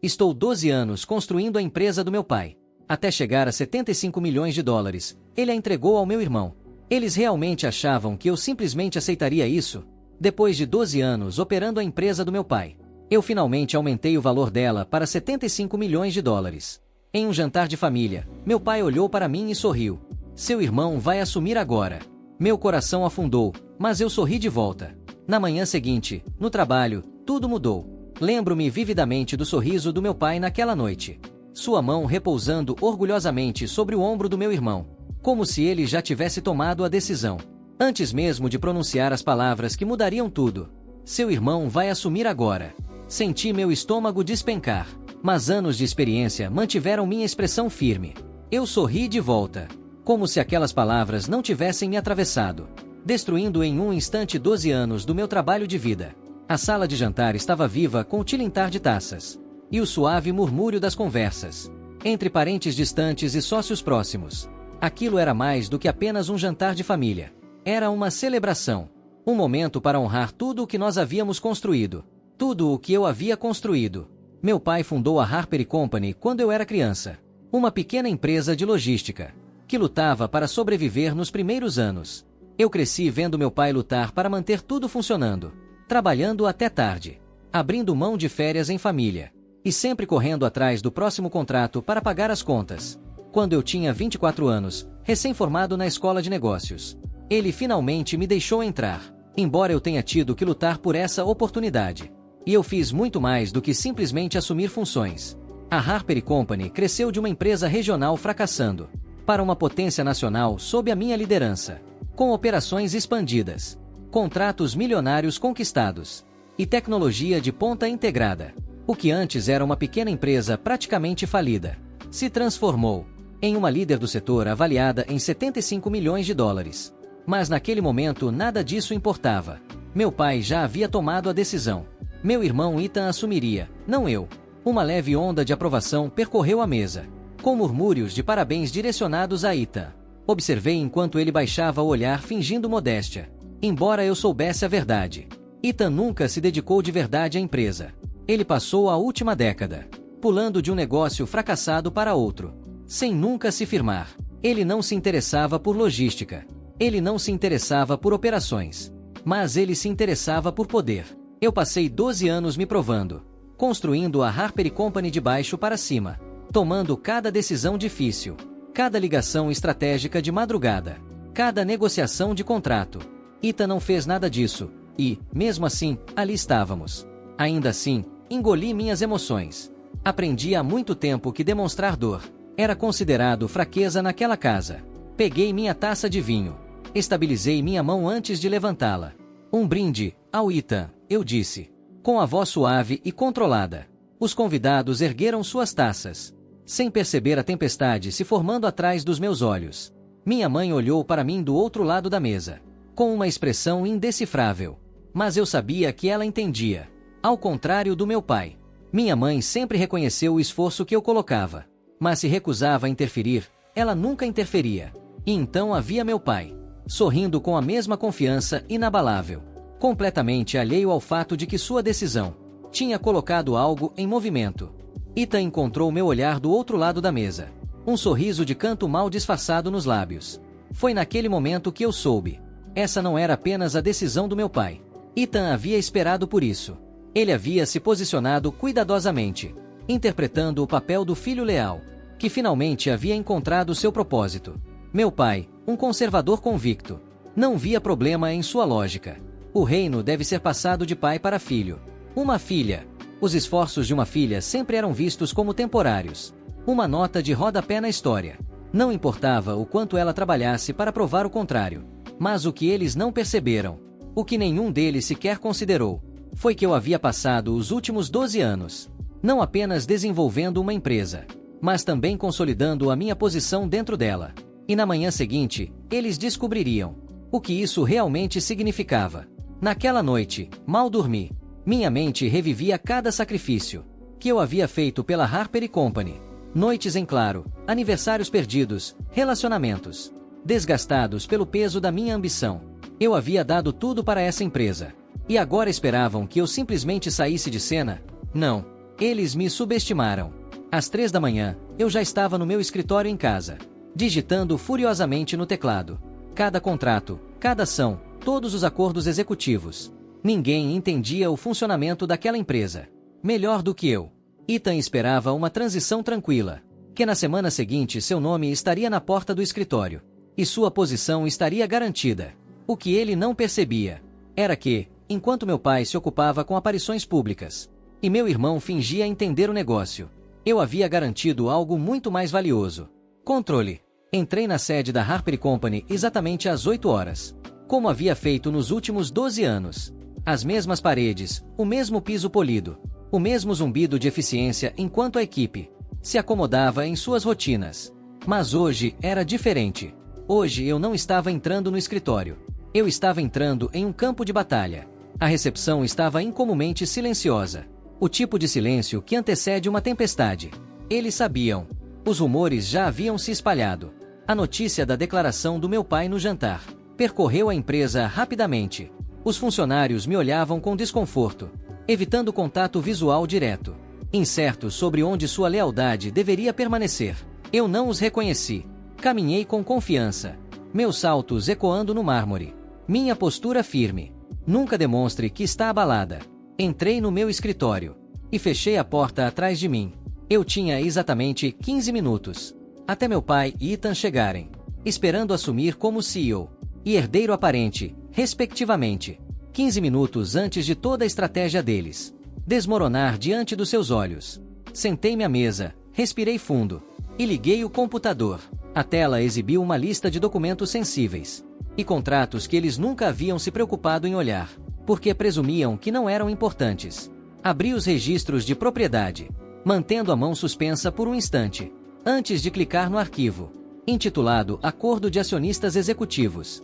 Estou 12 anos construindo a empresa do meu pai. Até chegar a 75 milhões de dólares, ele a entregou ao meu irmão. Eles realmente achavam que eu simplesmente aceitaria isso? Depois de 12 anos operando a empresa do meu pai, eu finalmente aumentei o valor dela para 75 milhões de dólares. Em um jantar de família, meu pai olhou para mim e sorriu. Seu irmão vai assumir agora. Meu coração afundou, mas eu sorri de volta. Na manhã seguinte, no trabalho, tudo mudou. Lembro-me vividamente do sorriso do meu pai naquela noite. Sua mão repousando orgulhosamente sobre o ombro do meu irmão, como se ele já tivesse tomado a decisão. Antes mesmo de pronunciar as palavras que mudariam tudo. Seu irmão vai assumir agora. Senti meu estômago despencar, mas anos de experiência mantiveram minha expressão firme. Eu sorri de volta, como se aquelas palavras não tivessem me atravessado, destruindo em um instante 12 anos do meu trabalho de vida. A sala de jantar estava viva com o tilintar de taças e o suave murmúrio das conversas entre parentes distantes e sócios próximos. Aquilo era mais do que apenas um jantar de família. Era uma celebração, um momento para honrar tudo o que nós havíamos construído, tudo o que eu havia construído. Meu pai fundou a Harper Company quando eu era criança, uma pequena empresa de logística que lutava para sobreviver nos primeiros anos. Eu cresci vendo meu pai lutar para manter tudo funcionando, trabalhando até tarde, abrindo mão de férias em família e sempre correndo atrás do próximo contrato para pagar as contas. Quando eu tinha 24 anos, recém-formado na escola de negócios, ele finalmente me deixou entrar, embora eu tenha tido que lutar por essa oportunidade. E eu fiz muito mais do que simplesmente assumir funções. A Harper Company cresceu de uma empresa regional fracassando para uma potência nacional sob a minha liderança, com operações expandidas, contratos milionários conquistados e tecnologia de ponta integrada. O que antes era uma pequena empresa praticamente falida, se transformou em uma líder do setor avaliada em 75 milhões de dólares. Mas naquele momento nada disso importava. Meu pai já havia tomado a decisão. Meu irmão Ethan assumiria, não eu. Uma leve onda de aprovação percorreu a mesa, com murmúrios de parabéns direcionados a Ethan. Observei enquanto ele baixava o olhar fingindo modéstia. Embora eu soubesse a verdade, Ethan nunca se dedicou de verdade à empresa. Ele passou a última década pulando de um negócio fracassado para outro, sem nunca se firmar. Ele não se interessava por logística. Ele não se interessava por operações. Mas ele se interessava por poder. Eu passei 12 anos me provando, construindo a Harper Company de baixo para cima, tomando cada decisão difícil, cada ligação estratégica de madrugada, cada negociação de contrato. Ethan não fez nada disso, e, mesmo assim, ali estávamos. Ainda assim, engoli minhas emoções. Aprendi há muito tempo que demonstrar dor era considerado fraqueza naquela casa. Peguei minha taça de vinho, estabilizei minha mão antes de levantá-la. Um brinde ao Ethan, eu disse, com a voz suave e controlada. Os convidados ergueram suas taças, sem perceber a tempestade se formando atrás dos meus olhos. Minha mãe olhou para mim do outro lado da mesa, com uma expressão indecifrável. Mas eu sabia que ela entendia. Ao contrário do meu pai, minha mãe sempre reconheceu o esforço que eu colocava, mas se recusava a interferir, ela nunca interferia. E então havia meu pai, sorrindo com a mesma confiança inabalável, completamente alheio ao fato de que sua decisão tinha colocado algo em movimento. Ethan encontrou meu olhar do outro lado da mesa, um sorriso de canto mal disfarçado nos lábios. Foi naquele momento que eu soube. Essa não era apenas a decisão do meu pai. Ethan havia esperado por isso. Ele havia se posicionado cuidadosamente, interpretando o papel do filho leal, que finalmente havia encontrado seu propósito. Meu pai, um conservador convicto, não via problema em sua lógica. O reino deve ser passado de pai para filho. Uma filha. Os esforços de uma filha sempre eram vistos como temporários. Uma nota de rodapé na história. Não importava o quanto ela trabalhasse para provar o contrário. Mas o que eles não perceberam, o que nenhum deles sequer considerou, foi que eu havia passado os últimos 12 anos, não apenas desenvolvendo uma empresa, mas também consolidando a minha posição dentro dela. E na manhã seguinte, eles descobririam o que isso realmente significava. Naquela noite, mal dormi. Minha mente revivia cada sacrifício que eu havia feito pela Harper Company. Noites em claro, aniversários perdidos, relacionamentos desgastados pelo peso da minha ambição. Eu havia dado tudo para essa empresa. E agora esperavam que eu simplesmente saísse de cena? Não. Eles me subestimaram. Às 3 da manhã, eu já estava no meu escritório em casa, digitando furiosamente no teclado. Cada contrato, cada ação, todos os acordos executivos. Ninguém entendia o funcionamento daquela empresa melhor do que eu. Ethan esperava uma transição tranquila, que na semana seguinte seu nome estaria na porta do escritório, e sua posição estaria garantida. O que ele não percebia era que, enquanto meu pai se ocupava com aparições públicas, e meu irmão fingia entender o negócio, eu havia garantido algo muito mais valioso: controle. Entrei na sede da Harper Company exatamente às 8 horas, como havia feito nos últimos 12 anos. As mesmas paredes, o mesmo piso polido, o mesmo zumbido de eficiência enquanto a equipe se acomodava em suas rotinas. Mas hoje era diferente. Hoje eu não estava entrando no escritório. Eu estava entrando em um campo de batalha. A recepção estava incomumente silenciosa. O tipo de silêncio que antecede uma tempestade. Eles sabiam. Os rumores já haviam se espalhado. A notícia da declaração do meu pai no jantar percorreu a empresa rapidamente. Os funcionários me olhavam com desconforto, evitando contato visual direto, incertos sobre onde sua lealdade deveria permanecer. Eu não os reconheci. Caminhei com confiança, meus saltos ecoando no mármore. Minha postura firme. Nunca demonstre que está abalada. Entrei no meu escritório e fechei a porta atrás de mim. Eu tinha exatamente 15 minutos até meu pai e Ethan chegarem, esperando assumir como CEO e herdeiro aparente, respectivamente. 15 minutos antes de toda a estratégia deles desmoronar diante dos seus olhos. Sentei-me à mesa, respirei fundo e liguei o computador. A tela exibiu uma lista de documentos sensíveis e contratos que eles nunca haviam se preocupado em olhar, porque presumiam que não eram importantes. Abri os registros de propriedade, mantendo a mão suspensa por um instante, antes de clicar no arquivo, intitulado Acordo de Acionistas Executivos.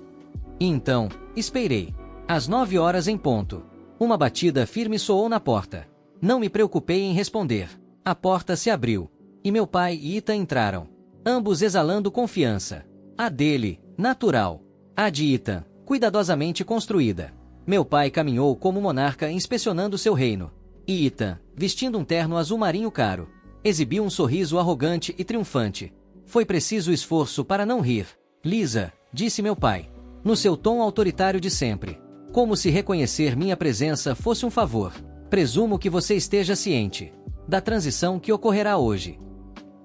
E então, esperei. Às 9 horas em ponto, uma batida firme soou na porta. Não me preocupei em responder. A porta se abriu, e meu pai e Ethan entraram, ambos exalando confiança. A dele, natural. A de Ethan, cuidadosamente construída. Meu pai caminhou como monarca inspecionando seu reino. E Ethan, vestindo um terno azul marinho caro, exibiu um sorriso arrogante e triunfante. Foi preciso esforço para não rir. Lisa, disse meu pai, no seu tom autoritário de sempre, como se reconhecer minha presença fosse um favor. Presumo que você esteja ciente da transição que ocorrerá hoje.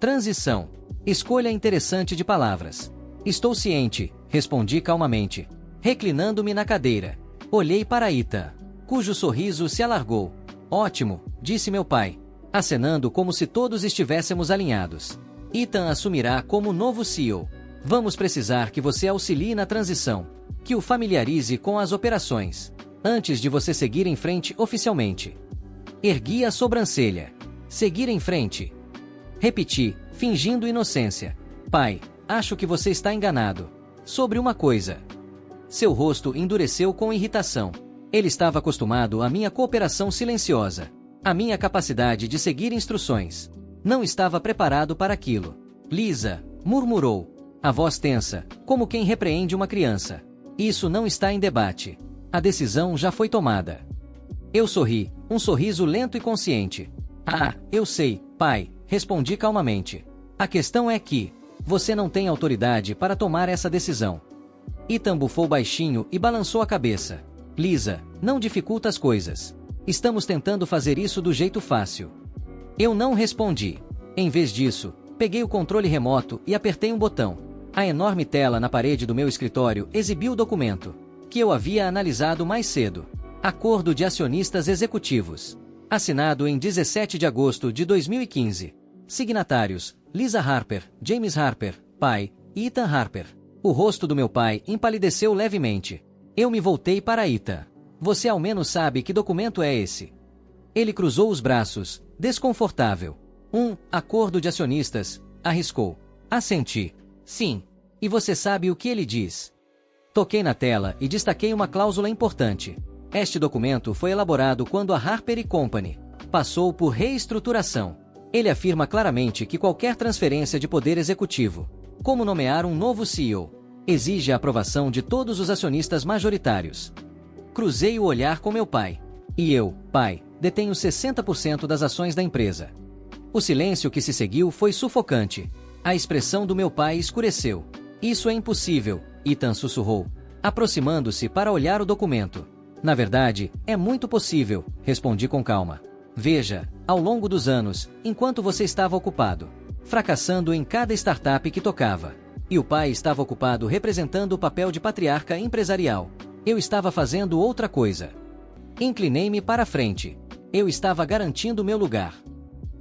Transição. Escolha interessante de palavras. Estou ciente, respondi calmamente, reclinando-me na cadeira. Olhei para Ethan, cujo sorriso se alargou. Ótimo, disse meu pai, acenando como se todos estivéssemos alinhados. Ethan assumirá como novo CEO. Vamos precisar que você auxilie na transição, que o familiarize com as operações, antes de você seguir em frente oficialmente. Ergui a sobrancelha. Seguir em frente. Repeti, fingindo inocência. Pai, acho que você está enganado sobre uma coisa. Seu rosto endureceu com irritação. Ele estava acostumado à minha cooperação silenciosa, à minha capacidade de seguir instruções. Não estava preparado para aquilo. Lisa, murmurou, a voz tensa, como quem repreende uma criança. Isso não está em debate. A decisão já foi tomada. Eu sorri, um sorriso lento e consciente. Ah, eu sei, pai, respondi calmamente. A questão é que você não tem autoridade para tomar essa decisão. Ethan bufou baixinho e balançou a cabeça. Lisa, não dificulta as coisas. Estamos tentando fazer isso do jeito fácil. Eu não respondi. Em vez disso, peguei o controle remoto e apertei um botão. A enorme tela na parede do meu escritório exibiu o documento que eu havia analisado mais cedo. Acordo de Acionistas Executivos. Assinado em 17 de agosto de 2015. Signatários: Lisa Harper, James Harper, pai, e Ethan Harper. O rosto do meu pai empalideceu levemente. Eu me voltei para Ethan. Você ao menos sabe que documento é esse? Ele cruzou os braços, desconfortável. Acordo de acionistas, arriscou. Assenti. Sim. E você sabe o que ele diz? Toquei na tela e destaquei uma cláusula importante. Este documento foi elaborado quando a Harper Company passou por reestruturação. Ele afirma claramente que qualquer transferência de poder executivo, como nomear um novo CEO, exige a aprovação de todos os acionistas majoritários. Cruzei o olhar com meu pai. E eu, pai, detenho 60% das ações da empresa. O silêncio que se seguiu foi sufocante. A expressão do meu pai escureceu. Isso é impossível, Ethan sussurrou, aproximando-se para olhar o documento. Na verdade, é muito possível, respondi com calma. Veja, ao longo dos anos, enquanto você estava ocupado, fracassando em cada startup que tocava, e o pai estava ocupado representando o papel de patriarca empresarial, eu estava fazendo outra coisa. Inclinei-me para a frente. Eu estava garantindo meu lugar.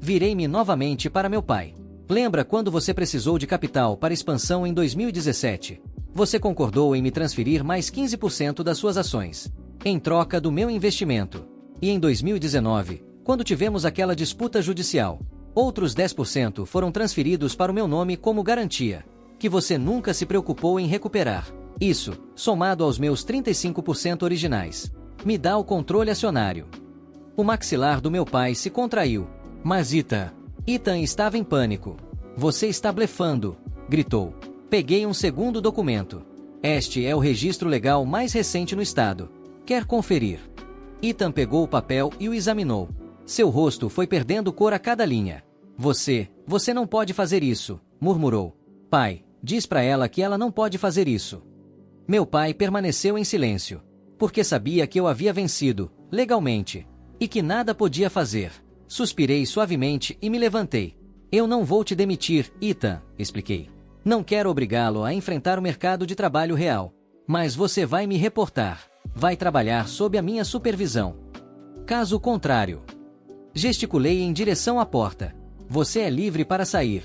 Virei-me novamente para meu pai. Lembra quando você precisou de capital para expansão em 2017? Você concordou em me transferir mais 15% das suas ações, em troca do meu investimento. E em 2019, quando tivemos aquela disputa judicial, outros 10% foram transferidos para o meu nome como garantia, que você nunca se preocupou em recuperar. Isso, somado aos meus 35% originais, me dá o controle acionário. O maxilar do meu pai se contraiu. Mas Ethan estava em pânico. Você está blefando, gritou. Peguei um segundo documento. Este é o registro legal mais recente no estado. Quer conferir? Ethan pegou o papel e o examinou. Seu rosto foi perdendo cor a cada linha. Você não pode fazer isso, murmurou. Pai, diz para ela que ela não pode fazer isso. Meu pai permaneceu em silêncio, porque sabia que eu havia vencido, legalmente, e que nada podia fazer. Suspirei suavemente e me levantei. Eu não vou te demitir, Ethan, expliquei. Não quero obrigá-lo a enfrentar o mercado de trabalho real. Mas você vai me reportar. Vai trabalhar sob a minha supervisão. Caso contrário. Gesticulei em direção à porta. Você é livre para sair.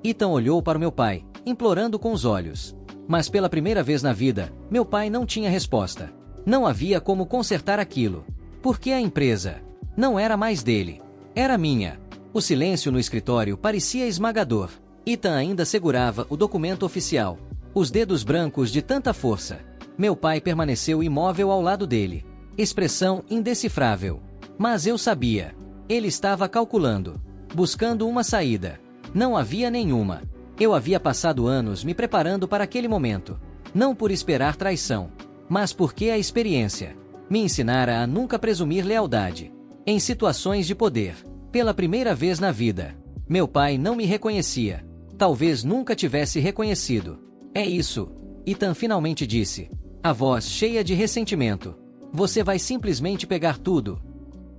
Ethan olhou para o meu pai, implorando com os olhos. Mas pela primeira vez na vida, meu pai não tinha resposta. Não havia como consertar aquilo. Porque a empresa não era mais dele. Era minha. O silêncio no escritório parecia esmagador. Ethan ainda segurava o documento oficial. Os dedos brancos de tanta força. Meu pai permaneceu imóvel ao lado dele. Expressão indecifrável. Mas eu sabia. Ele estava calculando. Buscando uma saída. Não havia nenhuma. Eu havia passado anos me preparando para aquele momento. Não por esperar traição, mas porque a experiência me ensinara a nunca presumir lealdade. Em situações de poder, pela primeira vez na vida, meu pai não me reconhecia. Talvez nunca tivesse reconhecido. É isso, Ethan finalmente disse. A voz cheia de ressentimento. Você vai simplesmente pegar tudo.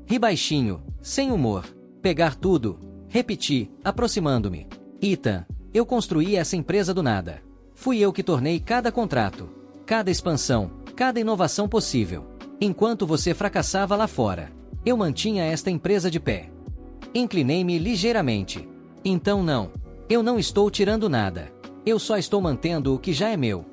Ri baixinho, sem humor. Pegar tudo. Repeti, aproximando-me. Ethan, eu construí essa empresa do nada. Fui eu que tornei cada contrato, cada expansão, cada inovação possível. Enquanto você fracassava lá fora, eu mantinha esta empresa de pé. Inclinei-me ligeiramente. Então eu não estou tirando nada. Eu só estou mantendo o que já é meu.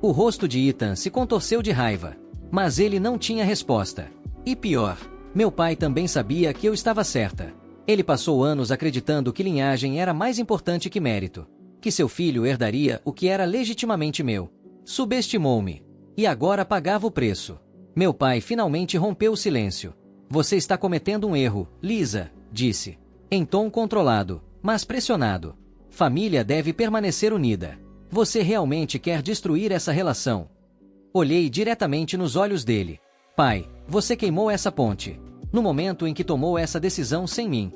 O rosto de Ethan se contorceu de raiva, mas ele não tinha resposta. E pior, meu pai também sabia que eu estava certa. Ele passou anos acreditando que linhagem era mais importante que mérito, que seu filho herdaria o que era legitimamente meu. Subestimou-me. E agora pagava o preço. Meu pai finalmente rompeu o silêncio. Você está cometendo um erro, Lisa, disse, em tom controlado, mas pressionado. Família deve permanecer unida. Você realmente quer destruir essa relação? Olhei diretamente nos olhos dele. Pai, você queimou essa ponte. No momento em que tomou essa decisão sem mim.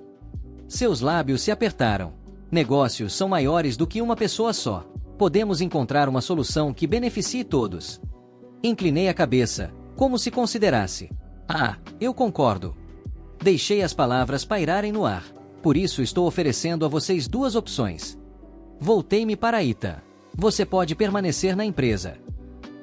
Seus lábios se apertaram. Negócios são maiores do que uma pessoa só. Podemos encontrar uma solução que beneficie todos. Inclinei a cabeça, como se considerasse. Eu concordo. Deixei as palavras pairarem no ar. Por isso estou oferecendo a vocês duas opções. Voltei-me para Ethan. Você pode permanecer na empresa.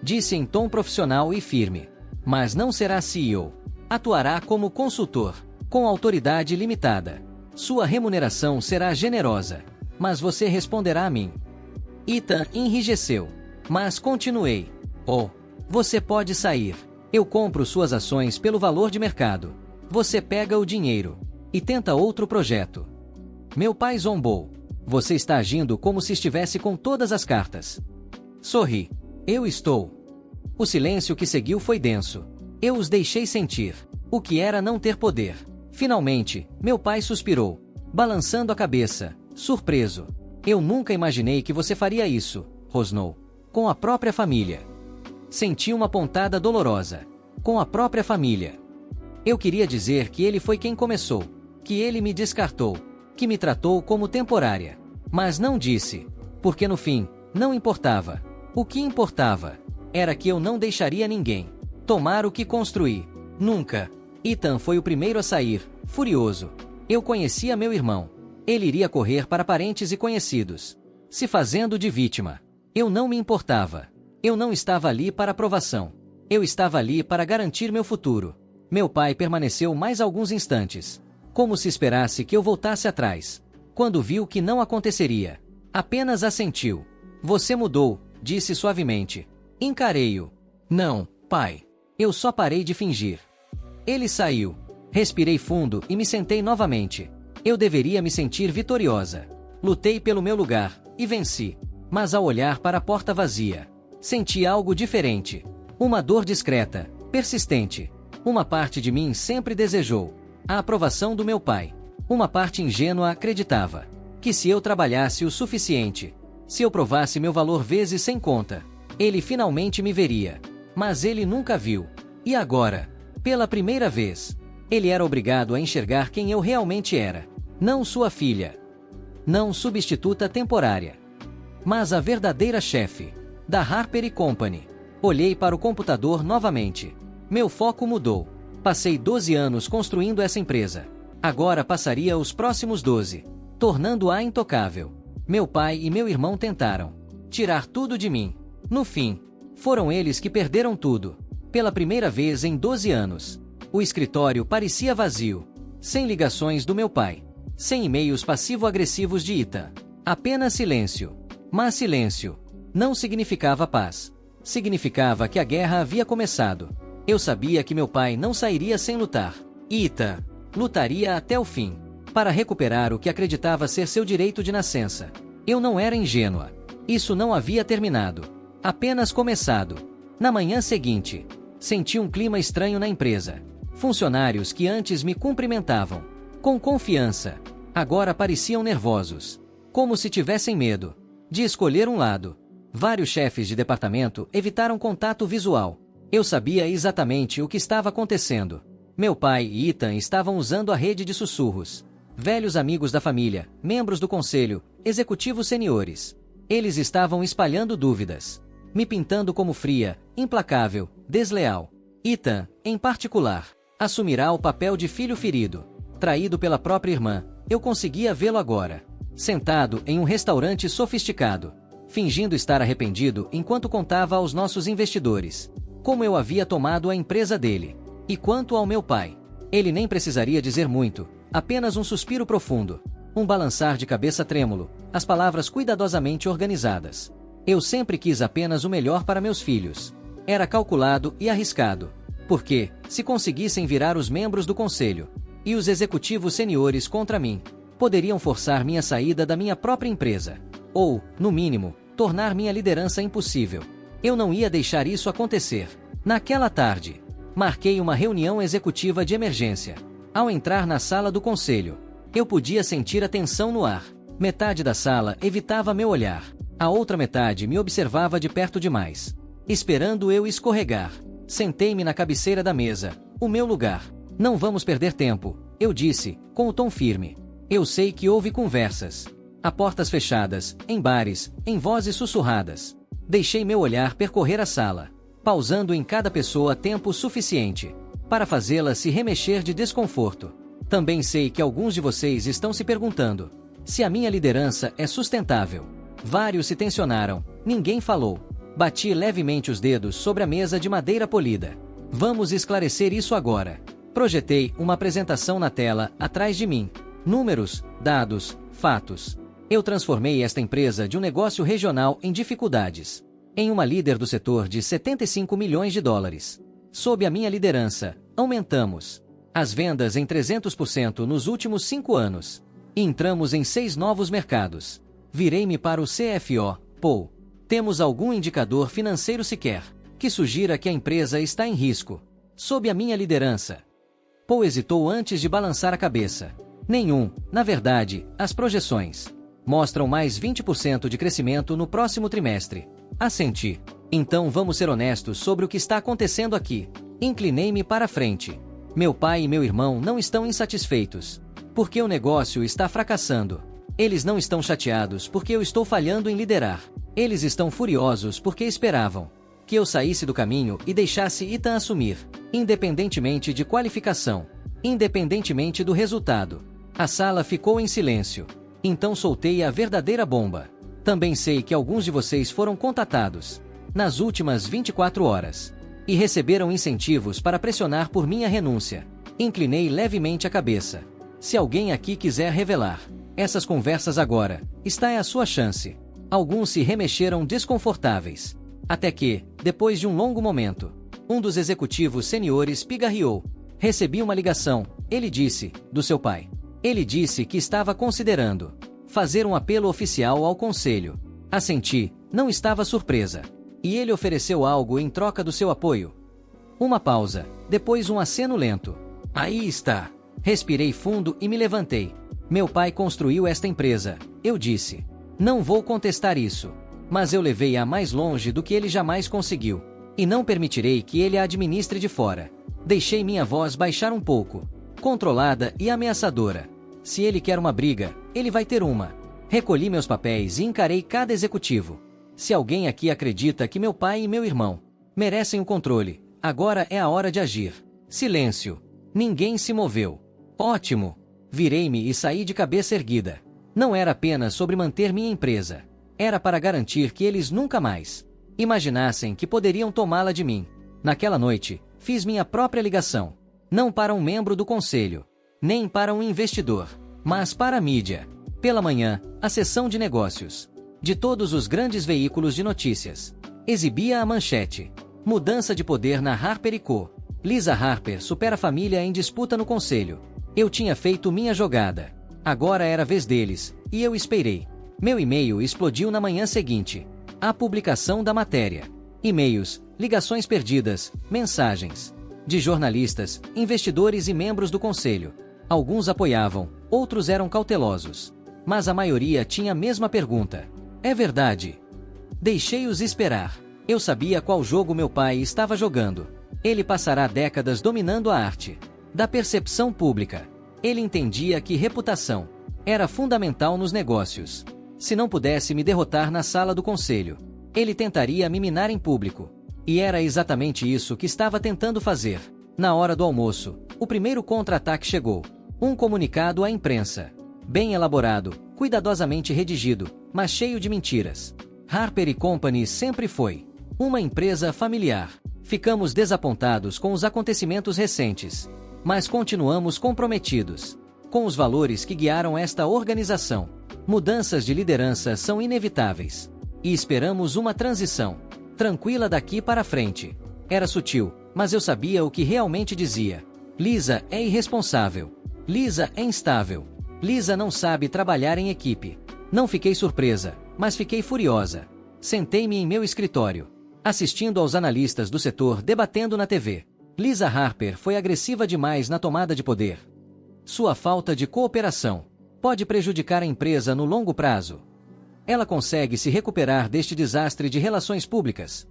Disse em tom profissional e firme. Mas não será CEO. Atuará como consultor, com autoridade limitada. Sua remuneração será generosa, mas você responderá a mim. Ethan enrijeceu, mas continuei. Você pode sair. Eu compro suas ações pelo valor de mercado. Você pega o dinheiro e tenta outro projeto. Meu pai zombou. Você está agindo como se estivesse com todas as cartas. Sorri. Eu estou. O silêncio que seguiu foi denso. Eu os deixei sentir o que era não ter poder. Finalmente, meu pai suspirou, balançando a cabeça, surpreso. Eu nunca imaginei que você faria isso, rosnou. Com a própria família. Senti uma pontada dolorosa. Com a própria família. Eu queria dizer que ele foi quem começou, que ele me descartou, que me tratou como temporária. Mas não disse, porque no fim, não importava. O que importava era que eu não deixaria ninguém tomar o que construí. Nunca. Ethan foi o primeiro a sair, furioso. Eu conhecia meu irmão. Ele iria correr para parentes e conhecidos, se fazendo de vítima. Eu não me importava. Eu não estava ali para aprovação. Eu estava ali para garantir meu futuro. Meu pai permaneceu mais alguns instantes, como se esperasse que eu voltasse atrás. Quando viu que não aconteceria, apenas assentiu. Você mudou, disse suavemente. Encarei-o. Não, pai. Eu só parei de fingir. Ele saiu. Respirei fundo e me sentei novamente. Eu deveria me sentir vitoriosa. Lutei pelo meu lugar, e venci. Mas ao olhar para a porta vazia, senti algo diferente. Uma dor discreta, persistente. Uma parte de mim sempre desejou a aprovação do meu pai. Uma parte ingênua acreditava que se eu trabalhasse o suficiente, se eu provasse meu valor vezes sem conta, ele finalmente me veria. Mas ele nunca viu. E agora, pela primeira vez, ele era obrigado a enxergar quem eu realmente era. Não sua filha. Não substituta temporária. Mas a verdadeira chefe da Harper & Company. Olhei para o computador novamente. Meu foco mudou. Passei 12 anos construindo essa empresa. Agora passaria os próximos 12, tornando-a intocável. Meu pai e meu irmão tentaram tirar tudo de mim. No fim, foram eles que perderam tudo. Pela primeira vez em 12 anos, o escritório parecia vazio. Sem ligações do meu pai. Sem e-mails passivo-agressivos de Ethan. Apenas silêncio. Mas silêncio não significava paz. Significava que a guerra havia começado. Eu sabia que meu pai não sairia sem lutar. Ethan lutaria até o fim, para recuperar o que acreditava ser seu direito de nascença. Eu não era ingênua. Isso não havia terminado. Apenas começado. Na manhã seguinte, senti um clima estranho na empresa. Funcionários que antes me cumprimentavam com confiança, agora pareciam nervosos, como se tivessem medo de escolher um lado. Vários chefes de departamento evitaram contato visual. Eu sabia exatamente o que estava acontecendo. Meu pai e Ethan estavam usando a rede de sussurros. Velhos amigos da família, membros do conselho, executivos seniores. Eles estavam espalhando dúvidas, me pintando como fria, implacável, desleal. Ethan, em particular, assumirá o papel de filho ferido, traído pela própria irmã. Eu conseguia vê-lo agora, sentado em um restaurante sofisticado, fingindo estar arrependido enquanto contava aos nossos investidores como eu havia tomado a empresa dele. E quanto ao meu pai, ele nem precisaria dizer muito, apenas um suspiro profundo, um balançar de cabeça trêmulo, as palavras cuidadosamente organizadas. Eu sempre quis apenas o melhor para meus filhos. Era calculado e arriscado, porque, se conseguissem virar os membros do conselho e os executivos seniores contra mim, poderiam forçar minha saída da minha própria empresa, ou, no mínimo, tornar minha liderança impossível. Eu não ia deixar isso acontecer. Naquela tarde, marquei uma reunião executiva de emergência. Ao entrar na sala do conselho, eu podia sentir a tensão no ar. Metade da sala evitava meu olhar. A outra metade me observava de perto demais, esperando eu escorregar. Sentei-me na cabeceira da mesa, o meu lugar. Não vamos perder tempo, eu disse, com o tom firme. Eu sei que houve conversas, a portas fechadas, em bares, em vozes sussurradas. Deixei meu olhar percorrer a sala, pausando em cada pessoa tempo suficiente para fazê-la se remexer de desconforto. Também sei que alguns de vocês estão se perguntando se a minha liderança é sustentável. Vários se tensionaram, ninguém falou. Bati levemente os dedos sobre a mesa de madeira polida. Vamos esclarecer isso agora. Projetei uma apresentação na tela atrás de mim. Números, dados, fatos. Eu transformei esta empresa de um negócio regional em dificuldades em uma líder do setor de 75 milhões de dólares. Sob a minha liderança, aumentamos as vendas em 300% nos últimos 5 anos. E entramos em 6 novos mercados. Virei-me para o CFO, Paul. Temos algum indicador financeiro sequer que sugira que a empresa está em risco sob a minha liderança? Paul hesitou antes de balançar a cabeça. Nenhum. Na verdade, as projeções mostram mais 20% de crescimento no próximo trimestre. Assenti. Então vamos ser honestos sobre o que está acontecendo aqui. Inclinei-me para a frente. Meu pai e meu irmão não estão insatisfeitos, porque o negócio está fracassando. Eles não estão chateados porque eu estou falhando em liderar. Eles estão furiosos porque esperavam que eu saísse do caminho e deixasse Ethan assumir, independentemente de qualificação, independentemente do resultado. A sala ficou em silêncio. Então soltei a verdadeira bomba. Também sei que alguns de vocês foram contatados nas últimas 24 horas e receberam incentivos para pressionar por minha renúncia. Inclinei levemente a cabeça. Se alguém aqui quiser revelar essas conversas agora, está é a sua chance. Alguns se remexeram desconfortáveis. Até que, depois de um longo momento, um dos executivos seniores pigarreou. Recebi uma ligação, ele disse, do seu pai. Ele disse que estava considerando fazer um apelo oficial ao conselho. Assenti, não estava surpresa. E ele ofereceu algo em troca do seu apoio. Uma pausa, depois um aceno lento. Aí está. Respirei fundo e me levantei. Meu pai construiu esta empresa, eu disse. Não vou contestar isso. Mas eu levei-a mais longe do que ele jamais conseguiu. E não permitirei que ele a administre de fora. Deixei minha voz baixar um pouco, controlada e ameaçadora. Se ele quer uma briga, ele vai ter uma. Recolhi meus papéis e encarei cada executivo. Se alguém aqui acredita que meu pai e meu irmão merecem o controle, agora é a hora de agir. Silêncio. Ninguém se moveu. Ótimo. Virei-me e saí de cabeça erguida. Não era apenas sobre manter minha empresa. Era para garantir que eles nunca mais imaginassem que poderiam tomá-la de mim. Naquela noite, fiz minha própria ligação. Não para um membro do conselho, nem para um investidor, mas para a mídia. Pela manhã, a sessão de negócios de todos os grandes veículos de notícias exibia a manchete: mudança de poder na Harper & Co. Lisa Harper supera a família em disputa no conselho. Eu tinha feito minha jogada. Agora era a vez deles, e eu esperei. Meu e-mail explodiu na manhã seguinte. A publicação da matéria. E-mails, ligações perdidas, mensagens de jornalistas, investidores e membros do conselho. Alguns apoiavam, outros eram cautelosos. Mas a maioria tinha a mesma pergunta. É verdade? Deixei-os esperar. Eu sabia qual jogo meu pai estava jogando. Ele passará décadas dominando a arte da percepção pública. Ele entendia que reputação era fundamental nos negócios. Se não pudesse me derrotar na sala do conselho, ele tentaria me minar em público. E era exatamente isso que estava tentando fazer. Na hora do almoço, o primeiro contra-ataque chegou. Um comunicado à imprensa. Bem elaborado, cuidadosamente redigido, mas cheio de mentiras. Harper & Company sempre foi uma empresa familiar. Ficamos desapontados com os acontecimentos recentes, mas continuamos comprometidos com os valores que guiaram esta organização. Mudanças de liderança são inevitáveis. E esperamos uma transição tranquila daqui para frente. Era sutil, mas eu sabia o que realmente dizia. Lisa é irresponsável. Lisa é instável. Lisa não sabe trabalhar em equipe. Não fiquei surpresa, mas fiquei furiosa. Sentei-me em meu escritório, assistindo aos analistas do setor debatendo na TV. Lisa Harper foi agressiva demais na tomada de poder. Sua falta de cooperação pode prejudicar a empresa no longo prazo. Ela consegue se recuperar deste desastre de relações públicas.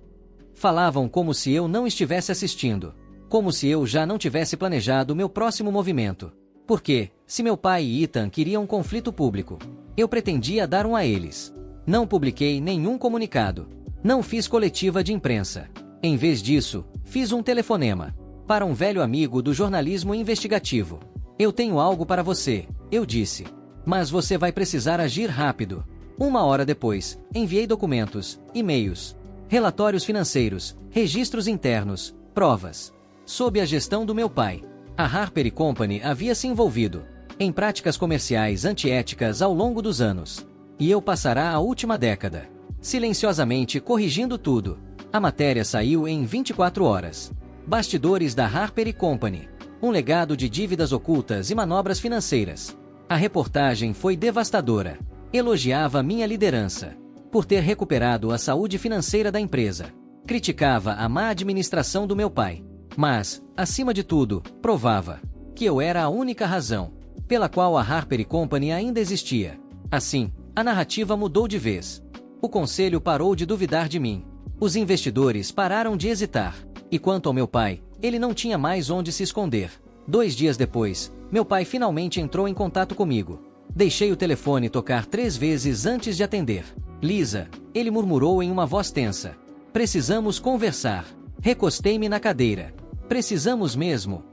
Falavam como se eu não estivesse assistindo, como se eu já não tivesse planejado meu próximo movimento. Porque, se meu pai e Ethan queriam um conflito público, eu pretendia dar um a eles. Não publiquei nenhum comunicado. Não fiz coletiva de imprensa. Em vez disso, fiz um telefonema para um velho amigo do jornalismo investigativo. Eu tenho algo para você, eu disse. Mas você vai precisar agir rápido. 1 hora depois, enviei documentos, e-mails, relatórios financeiros, registros internos, provas. Sob a gestão do meu pai, a Harper & Company havia se envolvido em práticas comerciais antiéticas ao longo dos anos. E eu passará a última década silenciosamente corrigindo tudo. A matéria saiu em 24 horas. Bastidores da Harper & Company. Um legado de dívidas ocultas e manobras financeiras. A reportagem foi devastadora. Elogiava minha liderança por ter recuperado a saúde financeira da empresa. Criticava a má administração do meu pai. Mas, acima de tudo, provava que eu era a única razão pela qual a Harper & Company ainda existia. Assim, a narrativa mudou de vez. O conselho parou de duvidar de mim. Os investidores pararam de hesitar. E quanto ao meu pai, ele não tinha mais onde se esconder. 2 dias depois, meu pai finalmente entrou em contato comigo. Deixei o telefone tocar 3 vezes antes de atender. Lisa, ele murmurou em uma voz tensa. Precisamos conversar. Recostei-me na cadeira. Precisamos mesmo.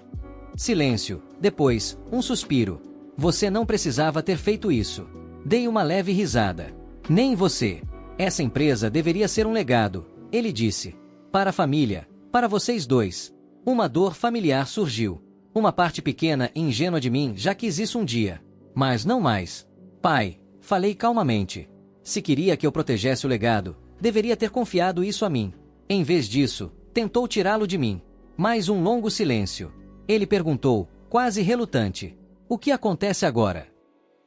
Silêncio. Depois, um suspiro. Você não precisava ter feito isso. Dei uma leve risada. Nem você. Essa empresa deveria ser um legado, ele disse. Para a família, para vocês dois. Uma dor familiar surgiu. Uma parte pequena e ingênua de mim já quis isso um dia. Mas não mais. Pai, falei calmamente. Se queria que eu protegesse o legado, deveria ter confiado isso a mim. Em vez disso, tentou tirá-lo de mim. Mais um longo silêncio. Ele perguntou, quase relutante. O que acontece agora?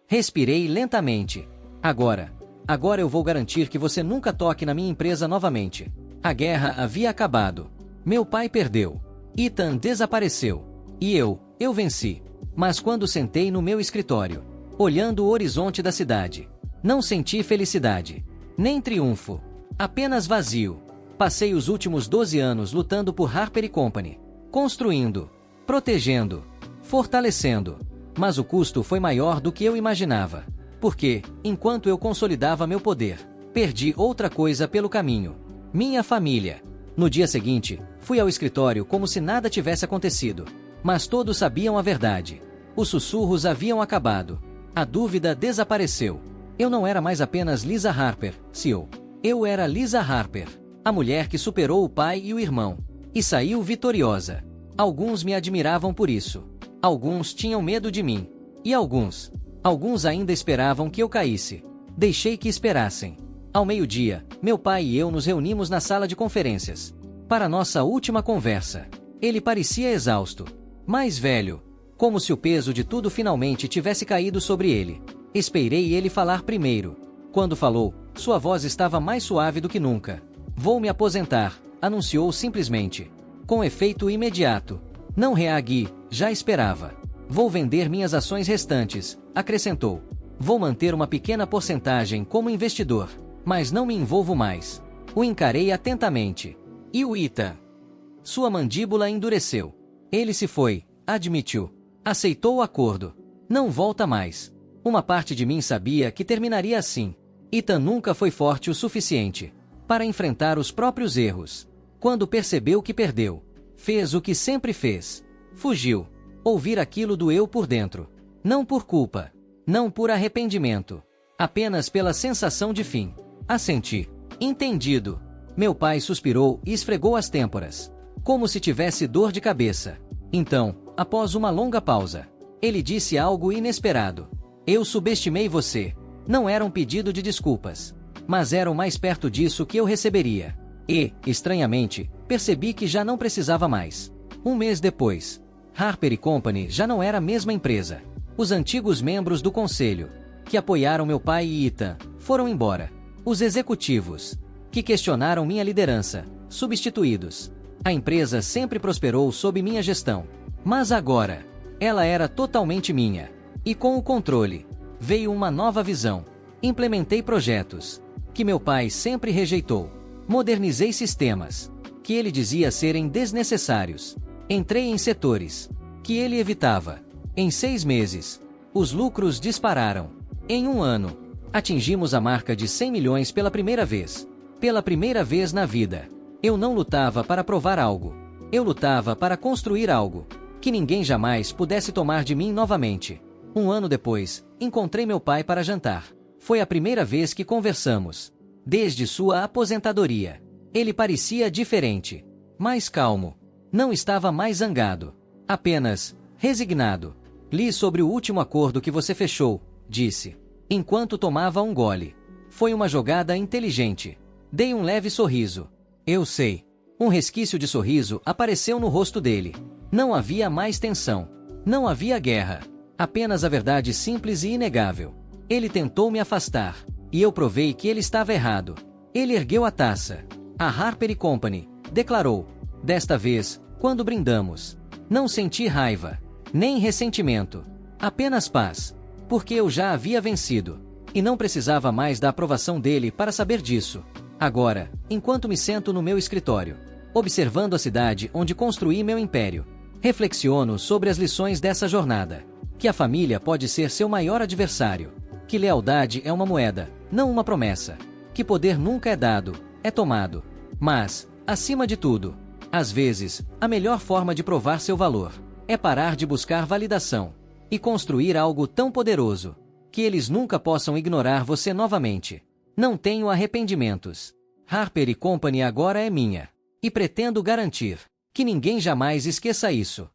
Respirei lentamente. Agora eu vou garantir que você nunca toque na minha empresa novamente. A guerra havia acabado. Meu pai perdeu. Ethan desapareceu. E eu venci. Mas quando sentei no meu escritório, olhando o horizonte da cidade, não senti felicidade, nem triunfo. Apenas vazio. Passei os últimos 12 anos lutando por Harper Company. Construindo, protegendo, fortalecendo. Mas o custo foi maior do que eu imaginava. Porque, enquanto eu consolidava meu poder, perdi outra coisa pelo caminho. Minha família. No dia seguinte, fui ao escritório como se nada tivesse acontecido. Mas todos sabiam a verdade. Os sussurros haviam acabado. A dúvida desapareceu. Eu não era mais apenas Lisa Harper, CEO. Eu era Lisa Harper, a mulher que superou o pai e o irmão. E saiu vitoriosa. Alguns me admiravam por isso. Alguns tinham medo de mim. E alguns ainda esperavam que eu caísse. Deixei que esperassem. Ao meio-dia, meu pai e eu nos reunimos na sala de conferências. Para nossa última conversa. Ele parecia exausto. Mais velho. Como se o peso de tudo finalmente tivesse caído sobre ele. Esperei ele falar primeiro. Quando falou, sua voz estava mais suave do que nunca. Vou me aposentar, anunciou simplesmente. Com efeito imediato. Não reagui, já esperava. Vou vender minhas ações restantes, acrescentou. Vou manter uma pequena porcentagem como investidor, mas não me envolvo mais. O encarei atentamente. E o Ethan? Sua mandíbula endureceu. Ele se foi, admitiu. Aceitou o acordo. Não volta mais. Uma parte de mim sabia que terminaria assim. Ethan nunca foi forte o suficiente para enfrentar os próprios erros. Quando percebeu que perdeu, fez o que sempre fez. Fugiu. Ouvir aquilo doeu por dentro. Não por culpa. Não por arrependimento. Apenas pela sensação de fim. Assenti. Entendido. Meu pai suspirou e esfregou as têmporas. Como se tivesse dor de cabeça. Então, após uma longa pausa, ele disse algo inesperado. Eu subestimei você. Não era um pedido de desculpas. Mas era o mais perto disso que eu receberia. E, estranhamente, percebi que já não precisava mais. Um mês depois, Harper Company já não era a mesma empresa. Os antigos membros do conselho, que apoiaram meu pai e Ethan, foram embora. Os executivos, que questionaram minha liderança, substituídos. A empresa sempre prosperou sob minha gestão. Mas agora, ela era totalmente minha. E com o controle, veio uma nova visão. Implementei projetos que meu pai sempre rejeitou. Modernizei sistemas que ele dizia serem desnecessários. Entrei em setores que ele evitava. Em 6 meses, os lucros dispararam. Em 1 ano, atingimos a marca de 100 milhões pela primeira vez. Pela primeira vez na vida. Eu não lutava para provar algo. Eu lutava para construir algo que ninguém jamais pudesse tomar de mim novamente. 1 ano depois, encontrei meu pai para jantar. Foi a primeira vez que conversamos. Desde sua aposentadoria. Ele parecia diferente. Mais calmo. Não estava mais zangado. Apenas resignado. Li sobre o último acordo que você fechou, disse. Enquanto tomava um gole. Foi uma jogada inteligente. Dei um leve sorriso. Eu sei. Um resquício de sorriso apareceu no rosto dele. Não havia mais tensão. Não havia guerra. Apenas a verdade simples e inegável. Ele tentou me afastar. E eu provei que ele estava errado. Ele ergueu a taça. A Harper Company, declarou. Desta vez, quando brindamos, não senti raiva. Nem ressentimento. Apenas paz. Porque eu já havia vencido. E não precisava mais da aprovação dele para saber disso. Agora, enquanto me sento no meu escritório, observando a cidade onde construí meu império, Reflexiono sobre as lições dessa jornada. Que a família pode ser seu maior adversário. Que lealdade é uma moeda, não uma promessa. Que poder nunca é dado, é tomado. Mas, acima de tudo, às vezes, a melhor forma de provar seu valor é parar de buscar validação e construir algo tão poderoso que eles nunca possam ignorar você novamente. Não tenho arrependimentos. Harper & Company agora é minha. E pretendo garantir que ninguém jamais esqueça isso.